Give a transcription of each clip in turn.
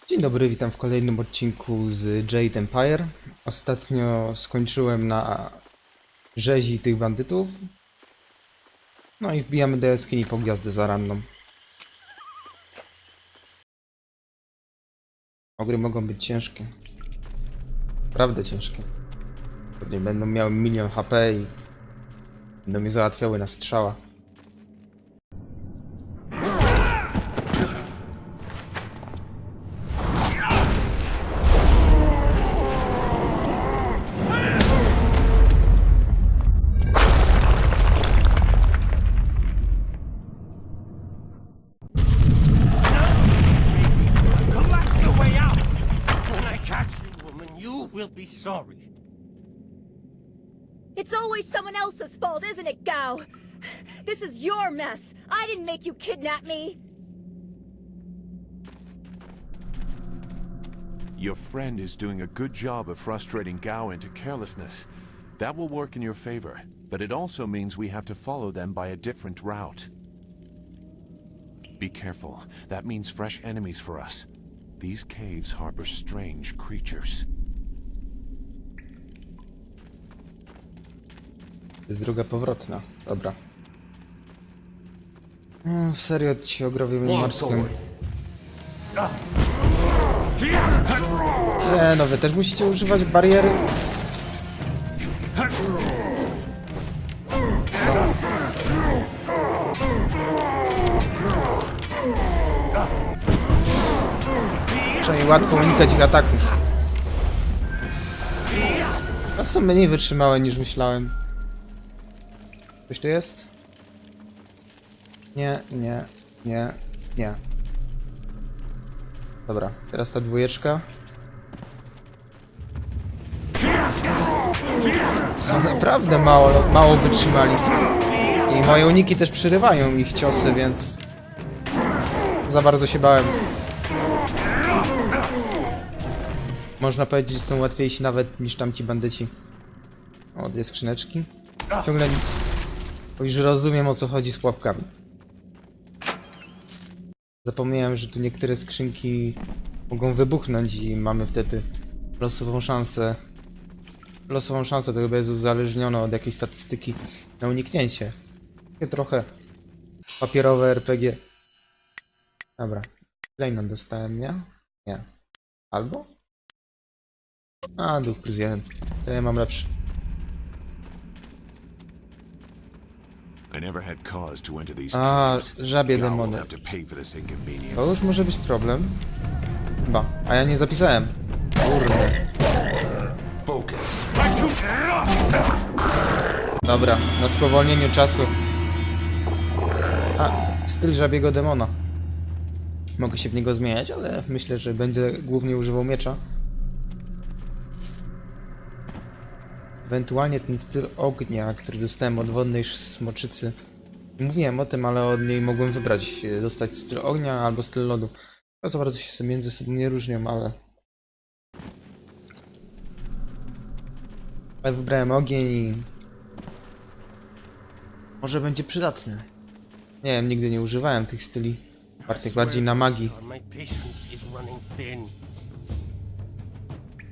Dzień dobry, witam w kolejnym odcinku z Jade Empire. Ostatnio skończyłem na rzezi tych bandytów. No i wbijamy do jaskini po gwiazdę zaranną. Ogry mogą być ciężkie. Naprawdę ciężkie. Pewnie będą miały 1 000 000 HP i będą mnie załatwiały na strzała. Will be sorry. It's always someone else's fault, isn't it, Gao? This is your mess. I didn't make you kidnap me. Your friend is doing a good job of frustrating Gao into carelessness. That will work in your favor, but it also means we have to follow them by a different route. Be careful. That means fresh enemies for us. These caves harbor strange creatures. Jest droga powrotna. Dobra. No, serio, ci ogrowie mnie martwią. Nie, no wy też musicie używać bariery. Przynajmniej łatwo unikać ich ataków. A są mniej wytrzymałe niż myślałem. Coś tu jest? Nie. Dobra, teraz ta dwójeczka. Są naprawdę mało wytrzymali. I moje uniki też przerywają ich ciosy, więc za bardzo się bałem. Można powiedzieć, że są łatwiejsi nawet niż tamci bandyci. O, 2 skrzyneczki. Ciągle już rozumiem, o co chodzi z pułapkami. Zapomniałem, że tu niektóre skrzynki mogą wybuchnąć i mamy wtedy losową szansę. Losową szansę to chyba jest uzależnione od jakiejś statystyki na uniknięcie. Takie trochę papierowe RPG. Dobra. Klejnot dostałem, nie? Nie. Albo? A, duch +1. To ja mam lepszy. A, żabie demony. To już może być problem. Chyba. A ja nie zapisałem. Kurde. Dobra, na spowolnieniu czasu. A, styl żabiego demona. Mogę się w niego zmieniać, ale myślę, że będę głównie używał miecza. Ewentualnie ten styl ognia, który dostałem od wodnej smoczycy. Mówiłem o tym, ale od niej mogłem wybrać, dostać styl ognia albo styl lodu. To za bardzo się między sobą nie różnią, ale... Ale wybrałem ogień i... może będzie przydatny. Nie wiem, nigdy nie używałem tych styli. Bartek bardziej na magii.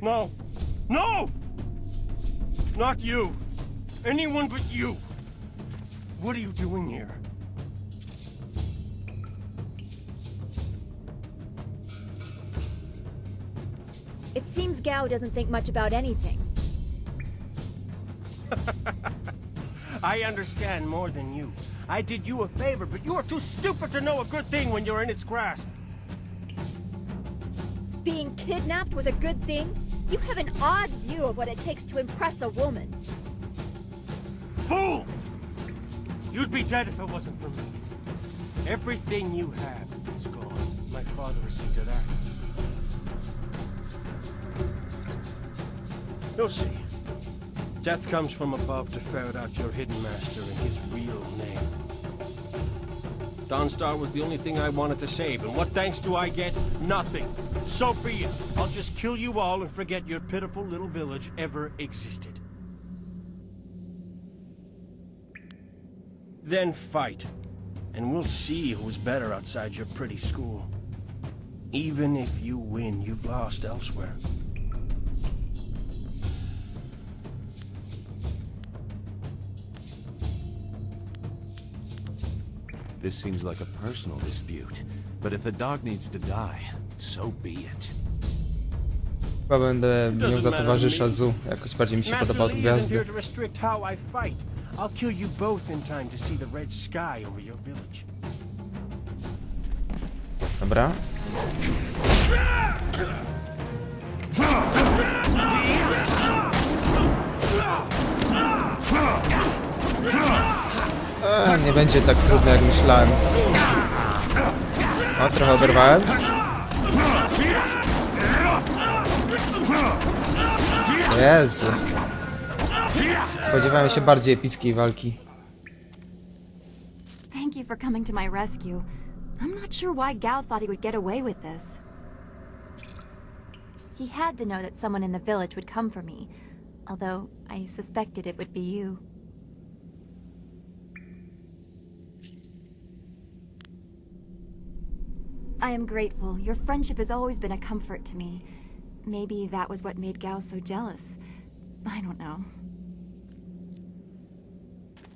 No! No! Not you! Anyone but you! What are you doing here? It seems Gao doesn't think much about anything. I understand more than you. I did you a favor, but you are too stupid to know a good thing when you're in its grasp. Being kidnapped was a good thing? You have an odd view of what it takes to impress a woman. Fools! You'd be dead if it wasn't for me. Everything you have is gone. My father will see to that. You'll see. Death comes from above to ferret out your hidden master and his real name. Dawnstar was the only thing I wanted to save, and what thanks do I get? Nothing. So be it. I'll just kill you all and forget your pitiful little village ever existed. Then fight, and we'll see who's better outside your pretty school. Even if you win, you've lost elsewhere. This seems like a personal dispute, but if the dog needs to die, so be it. Chyba będę miał za towarzysza Zu. Jakoś bardziej mi się Master podobał od Lee isn't gwiazdy. here to restrict how I fight. I'll kill you both in time to see the red sky over your village. Dobra. Nie będzie tak trudno jak myślałem. O, trochę oberwałem. Jezu. Spodziewałem się bardziej epickiej walki. Thank you for coming to my rescue. I'm not sure why Gao thought he would get away with this. He had to know that someone in the village would come for me, although I suspected it would be you. I am grateful. Your friendship has always been a comfort to me. Maybe that was what made Gao so jealous. I don't know.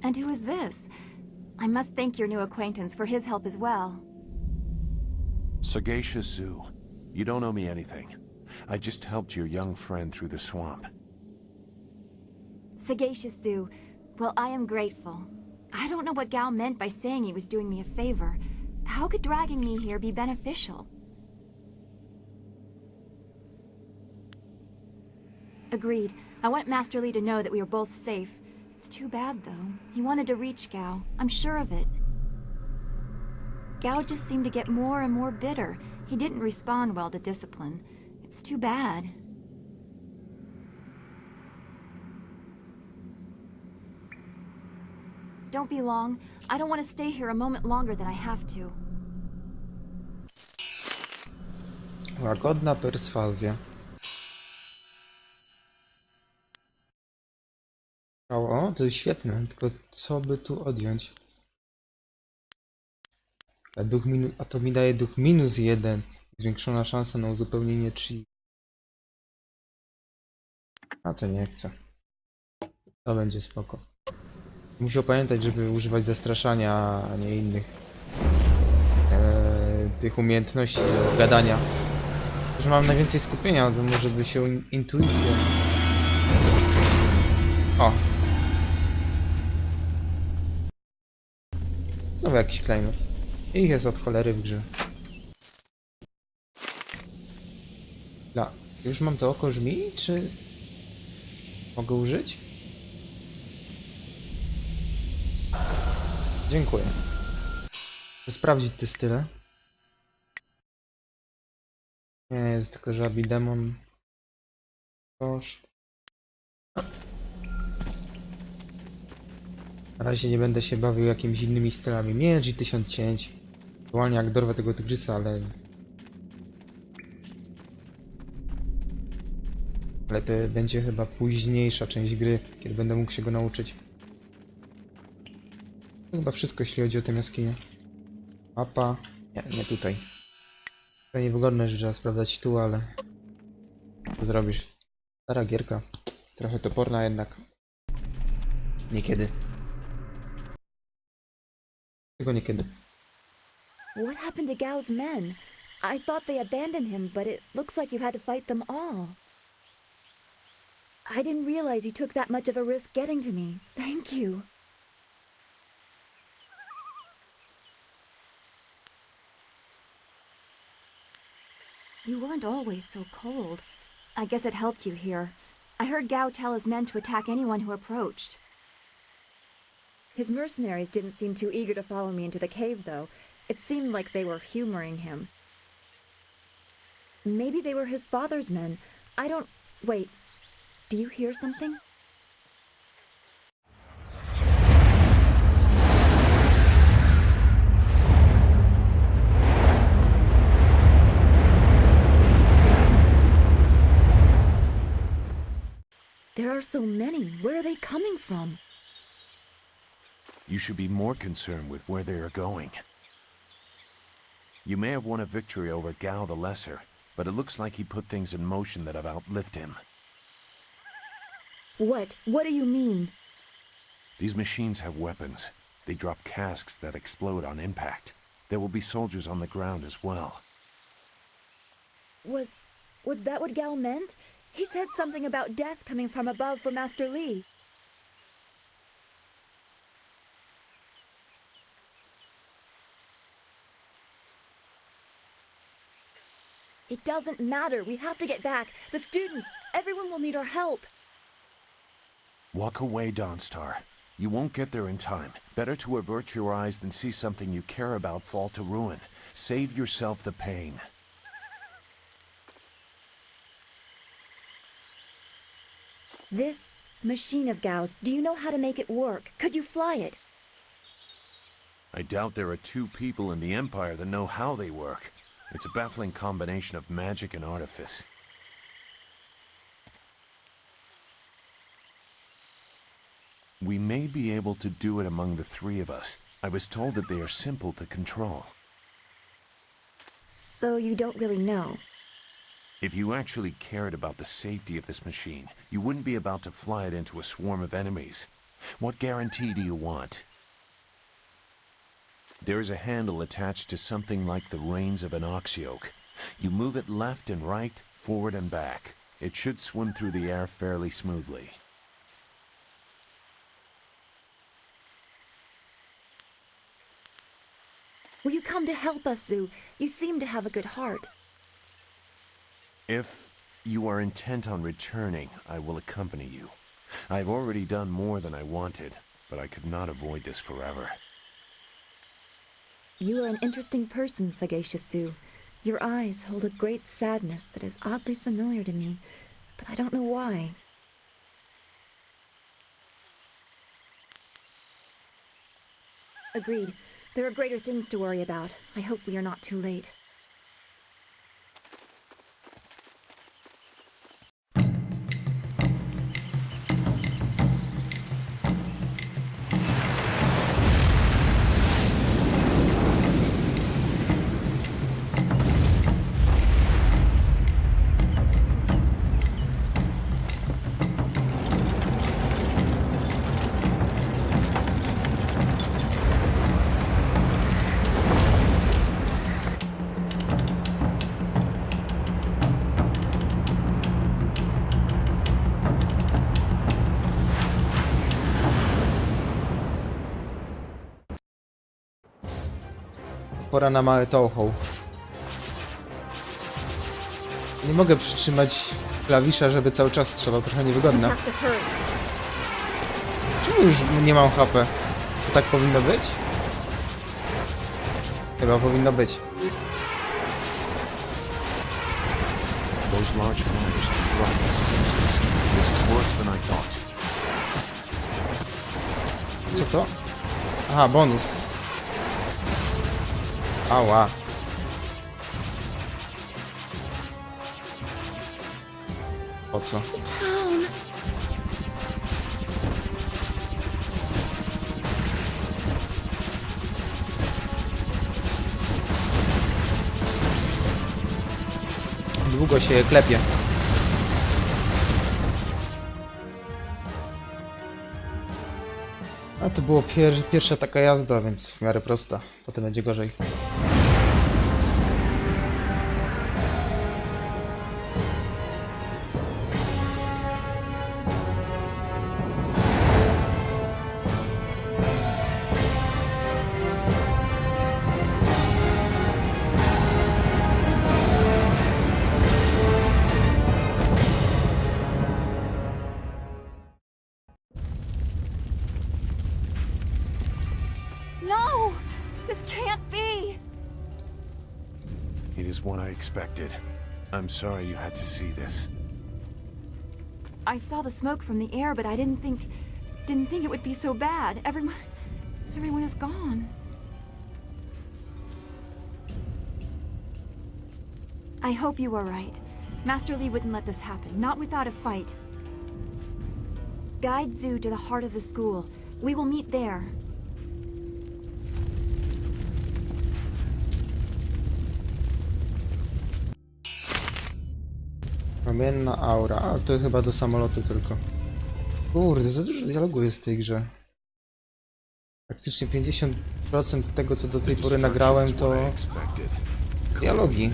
And who is this? I must thank your new acquaintance for his help as well. Sagacious Zoo, you don't owe me anything. I just helped your young friend through the swamp. Sagacious Zoo, well, I am grateful. I don't know what Gao meant by saying he was doing me a favor. How could dragging me here be beneficial? Agreed. I want Master Lee to know that we are both safe. It's too bad, though. He wanted to reach Gao. I'm sure of it. Gao just seemed to get more and more bitter. He didn't respond well to discipline. It's too bad. Don't be long. I don't want to stay here a moment longer than I have to. Łagodna perswazja. O, to jest świetne, tylko co by tu odjąć? A to mi daje duch -1. Zwiększona szansa na uzupełnienie chi. A to nie chcę. To będzie spoko. Musiał pamiętać, żeby używać zastraszania, a nie innych tych umiejętności do gadania. Że mam najwięcej skupienia, to może by się intuicję. O! Znowu jakiś klejnot. Ich jest od cholery w grze. Już mam to oko żmii, czy mogę użyć? Dziękuję. Chcę sprawdzić te style. Nie, jest tylko żabi demon. Koszt. Na razie nie będę się bawił jakimiś innymi stylami. Miecz i 1000 cięć. Aktualnie jak dorwę tego tygrysa, ale to będzie chyba późniejsza część gry, kiedy będę mógł się go nauczyć. To chyba wszystko, jeśli chodzi o tę jaskinię. Mapa. Nie tutaj. To niewygodne, że trzeba sprawdzać tu, ale co zrobisz? Stara gierka. Trochę toporna jednak. Niekiedy. Tylko niekiedy. What happened to Gao's men? I thought they abandoned him, but it looks like you had to fight them all. I didn't realize you took that much of a risk getting to me. Thank you. You weren't always so cold. I guess it helped you here. I heard Gao tell his men to attack anyone who approached. His mercenaries didn't seem too eager to follow me into the cave, though. It seemed like they were humoring him. Maybe they were his father's men. I don't... Wait. Do you hear something? There are so many. Where are they coming from? You should be more concerned with where they are going. You may have won a victory over Gao the Lesser, but it looks like he put things in motion that have outlived him. What? What do you mean? These machines have weapons. They drop casks that explode on impact. There will be soldiers on the ground as well. Was that what Gao meant? He said something about death coming from above for Master Li. It doesn't matter. We have to get back. The students, everyone will need our help. Walk away, Dawnstar. You won't get there in time. Better to avert your eyes than see something you care about fall to ruin. Save yourself the pain. This machine of Gao's, do you know how to make it work? Could you fly it? I doubt there are two people in the Empire that know how they work. It's a baffling combination of magic and artifice. We may be able to do it among the three of us. I was told that they are simple to control. So you don't really know. If you actually cared about the safety of this machine, you wouldn't be about to fly it into a swarm of enemies. What guarantee do you want? There is a handle attached to something like the reins of an ox yoke. You move it left and right, forward and back. It should swim through the air fairly smoothly. Will you come to help us, Zhu? You seem to have a good heart. If you are intent on returning, I will accompany you. I've already done more than I wanted, but I could not avoid this forever. You are an interesting person, sagacious Zhu. Your eyes hold a great sadness that is oddly familiar to me, but I don't know why. Agreed. There are greater things to worry about. I hope we are not too late. Pora na mały touhou. Nie mogę przytrzymać klawisza, żeby cały czas strzelał, trochę niewygodne. Have to hurry. Czemu już nie mam HP? To tak powinno być? Chyba powinno być. Those large flyers have dropped distances. This is worse than I thought. Co to? Aha, bonus. Ała. Po co? Town. Długo się je klepie. A to było pierwsza taka jazda, więc w miarę prosta. Potem będzie gorzej. No! This can't be! It is what I expected. I'm sorry you had to see this. I saw the smoke from the air, but I didn't think it would be so bad. Everyone is gone. I hope you are right. Master Li wouldn't let this happen, not without a fight. Guide Zhu to the heart of the school. We will meet there. Promienna aura, a to chyba do samolotu tylko. Kurde, za dużo dialogu jest w tej grze. Praktycznie 50% tego, co do tej pory nagrałem, to dialogi.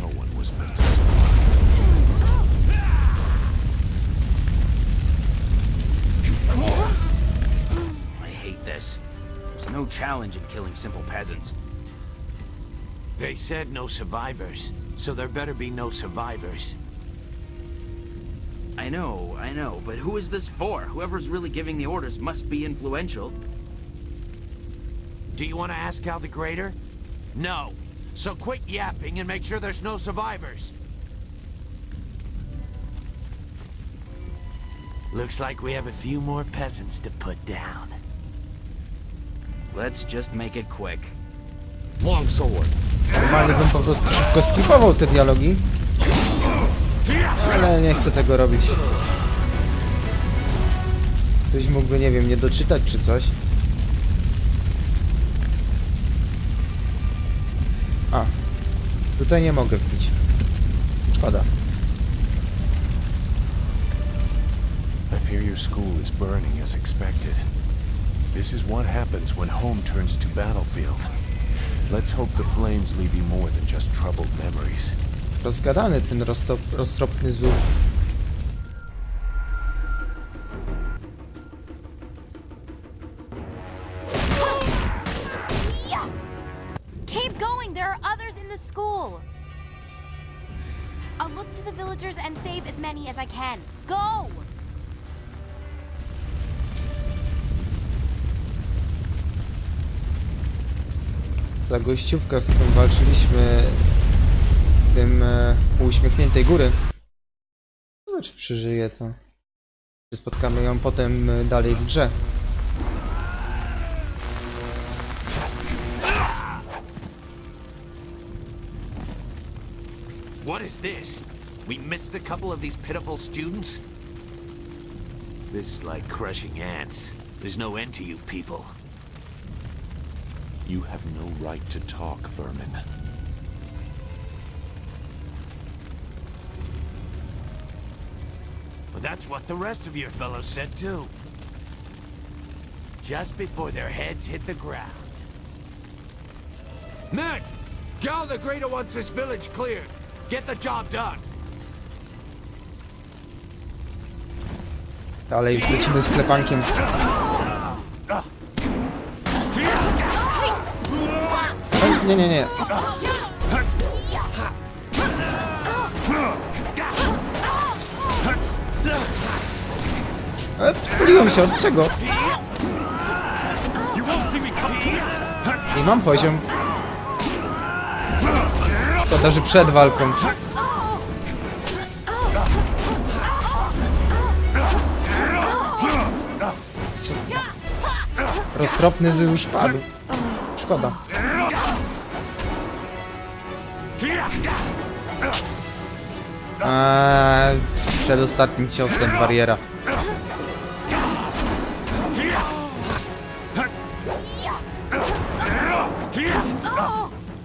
I hate this. There's no challenge in killing simple peasants. They said no survivors, so there better be no survivors. I know, but who is this for? Whoever's really giving the orders must be influential. Do you want to ask Cal the Greater? No. So quit yapping and make sure there's no survivors. Looks like we have a few more peasants to put down. Let's just make it quick. Longsword. Normalnie bym po prostu szybko skipował te dialogi. Ale nie chcę tego robić. Ktoś mógłby, nie wiem, nie doczytać czy coś. A. Tutaj nie mogę wbić. Szkoda. I fear your school is burning as expected. This is what happens when home turns to battlefield. Let's hope the flames leave you more than just troubled memories. Rozgadany ten roztropny Zu. Keep going, there are others in the school. I'll look to the villagers and save as many as I can. Go! Ta gościówka, z którą walczyliśmy w tym u uśmiechniętej góry. No, czy przeżyje to? Czy spotkamy ją potem dalej w grze? What is this? We missed a couple of these pitiful students? This is like crushing ants. There's no end to you people. You have no right to talk, vermin. Well, that's what the rest of your fellows said too. Just before their heads hit the ground. Men! Gal the Greater wants this village cleared. Get the job done. Ale już lecimy z klepankiem. Nie, nie, nie. Poliłem się, od czego? Nie mam poziom. Szkoda, że przed walką. Co? Roztropny Zy już padł. Szkoda. Przed ostatnim ciosem bariera.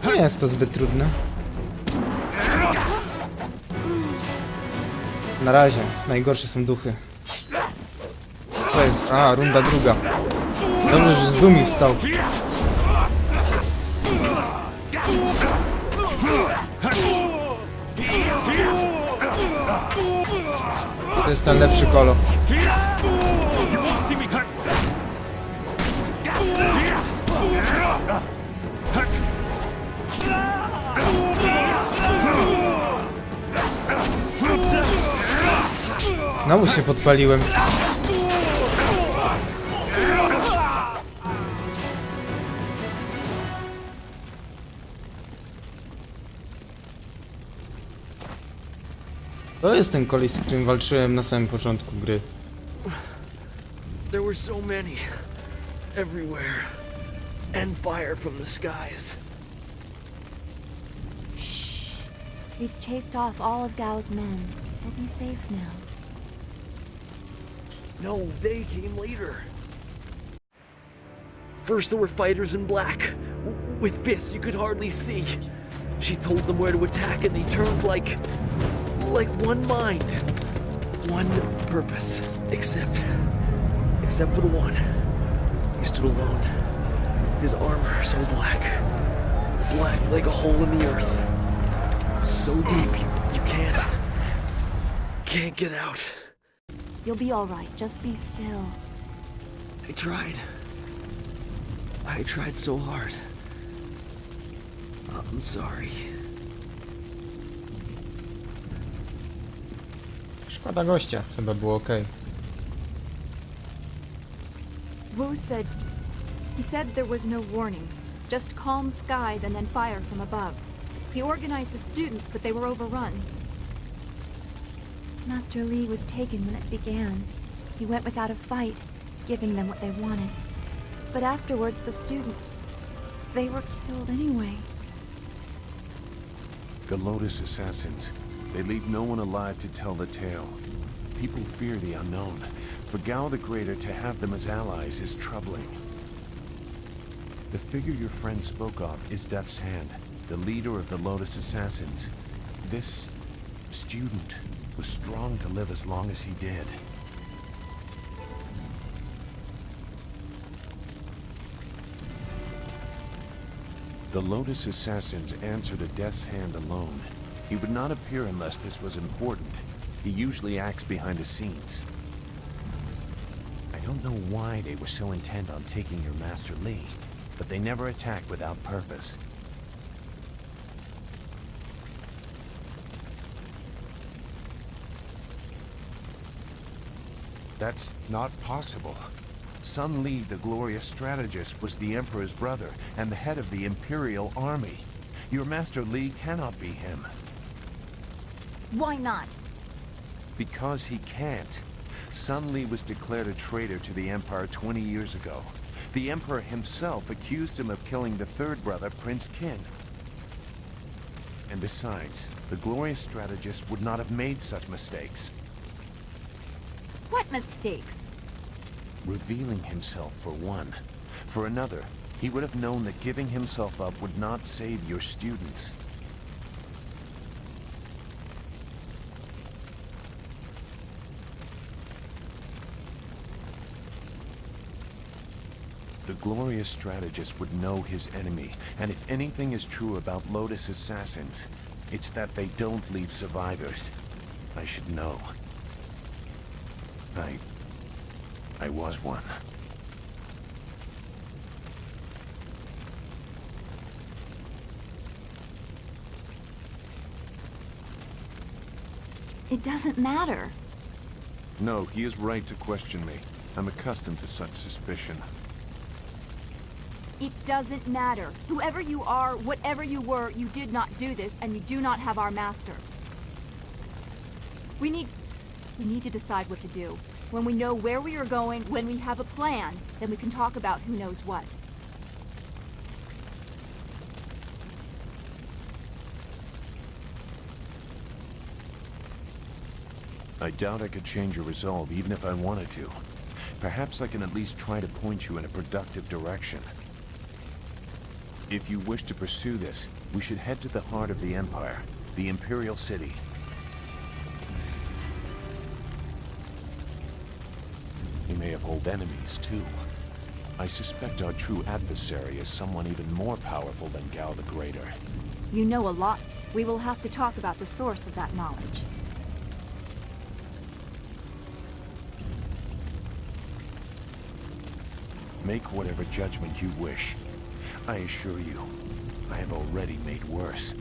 Nie jest to zbyt trudne. Na razie. Najgorsze są duchy. Co jest? A, runda druga. Dobrze, że Zumi wstał. To jest ten lepszy kolo. Znowu się podpaliłem. To jest ten koleś, z którym walczyłem na samym początku gry. There were so many. Everywhere. And fire from the skies. We've chased off all of Gao's men. We'll be safe now. No, they came later. First there were fighters in black. With fists you could hardly see. She told them where to attack and they turned like like one mind, one purpose. Except for the one. He stood alone. His armor so black. Black like a hole in the earth. So deep you can't get out. You'll be all right. Just be still. I tried so hard. I'm sorry. Szkoda gościa, chyba było okej. Wu said... He said there was no warning. Just calm skies and then fire from above. He organized the students, but they were overrun. Master Li was taken when it began. He went without a fight, giving them what they wanted. But afterwards, the students... they were killed anyway. The Lotus Assassins. They leave no one alive to tell the tale. People fear the unknown. For Gao the Greater to have them as allies is troubling. The figure your friend spoke of is Death's Hand, the leader of the Lotus Assassins. This student was strong to live as long as he did. The Lotus Assassins answer to Death's Hand alone. He would not appear unless this was important. He usually acts behind the scenes. I don't know why they were so intent on taking your Master Li, but they never attack without purpose. That's not possible. Sun Li, the glorious strategist, was the Emperor's brother and the head of the Imperial Army. Your Master Li cannot be him. Why not? Because he can't. Sun Li was declared a traitor to the Empire 20 years ago. The Emperor himself accused him of killing the third brother, Prince Qin. And besides, the glorious strategist would not have made such mistakes. What mistakes? Revealing himself, for one. For another, he would have known that giving himself up would not save your students. The glorious strategist would know his enemy, and if anything is true about Lotus Assassins, it's that they don't leave survivors. I should know. I was one. It doesn't matter. No, he is right to question me. I'm accustomed to such suspicion. It doesn't matter. Whoever you are, whatever you were, you did not do this, and you do not have our master. We need to decide what to do. When we know where we are going, when we have a plan, then we can talk about who knows what. I doubt I could change your resolve even if I wanted to. Perhaps I can at least try to point you in a productive direction. If you wish to pursue this, we should head to the heart of the Empire, the Imperial City. He may have old enemies, too. I suspect our true adversary is someone even more powerful than Gao the Greater. You know a lot. We will have to talk about the source of that knowledge. Make whatever judgment you wish. I assure you, I have already made worse.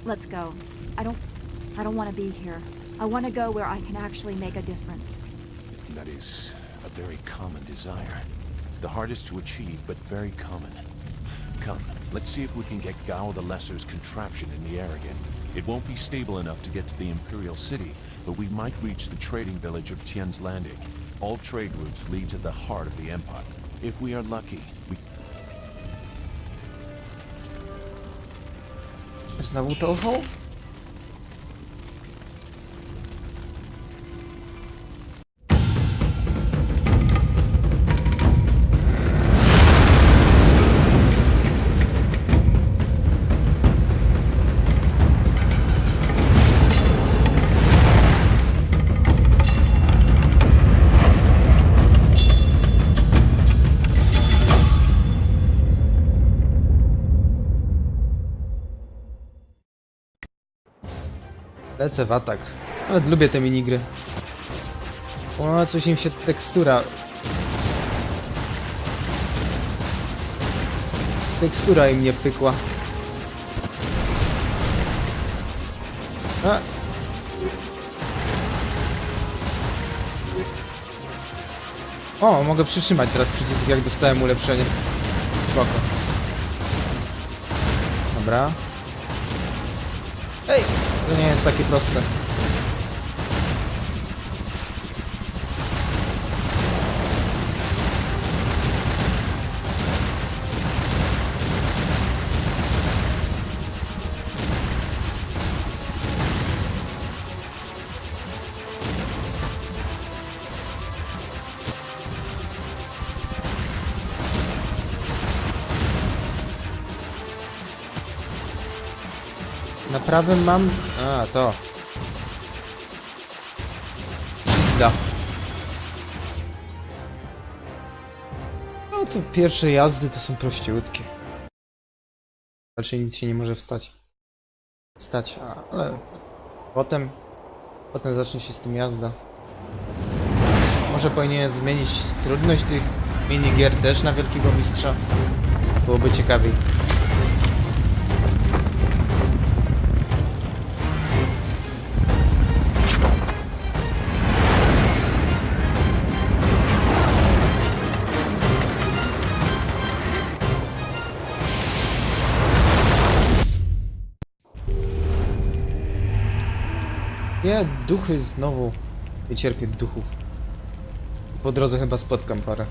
Let's go. I don't want to be here. I want to go where I can actually make a difference. That is a very common desire. The hardest to achieve, but very common. Come, let's see if we can get Gao the Lesser's contraption in the air again. It won't be stable enough to get to the Imperial City, but we might reach the trading village of Tian's Landing. All trade routes lead to the heart of the Empire. If we are lucky, we... Znowu to ochał? Lecę w atak. Nawet lubię te minigry. O, coś im się tekstura... Tekstura im nie pykła. A. O, mogę przytrzymać teraz przycisk, jak dostałem ulepszenie. Spoko. Dobra. Ej! To nie jest takie proste. Na prawym mam... A, to. Da. No to pierwsze jazdy to są prościutkie. Raczej nic się nie może stać, ale potem zacznie się z tym jazda. Może powinien zmienić trudność tych minigier też na Wielkiego Mistrza. Byłoby ciekawiej. Nie, duchy znowu. Nie cierpię duchów. Po drodze chyba spotkam parę.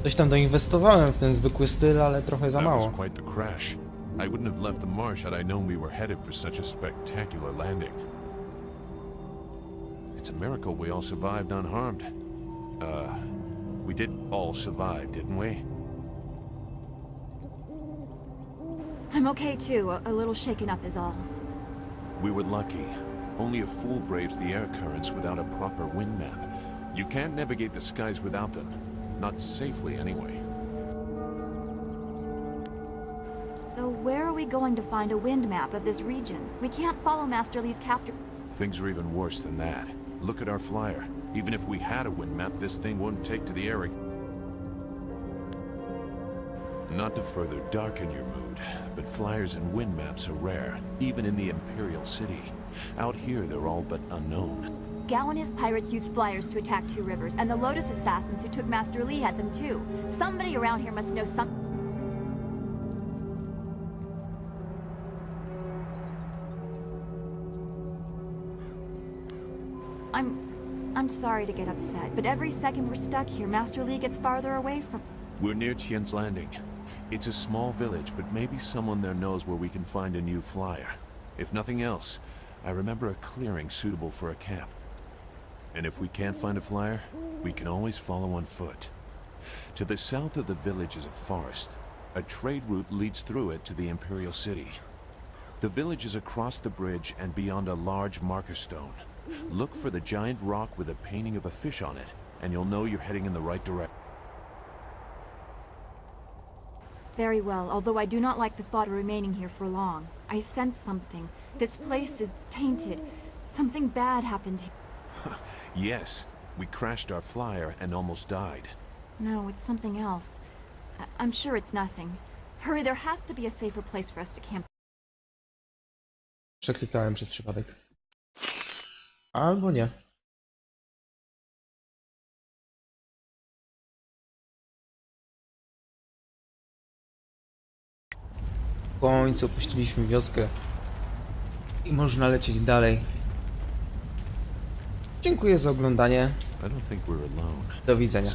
Coś tam doinwestowałem w ten zwykły styl, ale trochę za That mało. was quite the crash. I wouldn't have left the marsh had I known we were headed for such a spectacular landing. It's a miracle we all survived unharmed. We did all survive, didn't we? I'm okay too, a little shaken up is all. We were lucky. Only a fool braves the air currents without a proper wind map. You can't navigate the skies without them. Not safely, anyway. So where are we going to find a wind map of this region? We can't follow Master Lee's captor. Things are even worse than that. Look at our flyer. Even if we had a wind map, this thing wouldn't take to the air. Not to further darken your mood, but flyers and wind maps are rare, even in the Imperial City. Out here, they're all but unknown. Gao and his pirates used flyers to attack Two Rivers, and the Lotus assassins who took Master Lee had them too. Somebody around here must know something. I'm sorry to get upset, but every second we're stuck here, Master Lee gets farther away from... We're near Tien's Landing. It's a small village, but maybe someone there knows where we can find a new flyer. If nothing else, I remember a clearing suitable for a camp. And if we can't find a flyer, we can always follow on foot. To the south of the village is a forest. A trade route leads through it to the Imperial City. The village is across the bridge and beyond a large marker stone. Look for the giant rock with a painting of a fish on it, and you'll know you're heading in the right direction. Very well, although I do not like the thought of remaining here for long. I sense something. This place is tainted. Something bad happened here. Yes, we crashed our flyer and almost died. No, it's something else. I'm sure it's nothing. Hurry, there has to be a safer place for us to camp. Przeklikałem przez przypadek. Albo nie. W końcu opuściliśmy wioskę i można lecieć dalej. Dziękuję za oglądanie. I don't think we're alone. Do widzenia.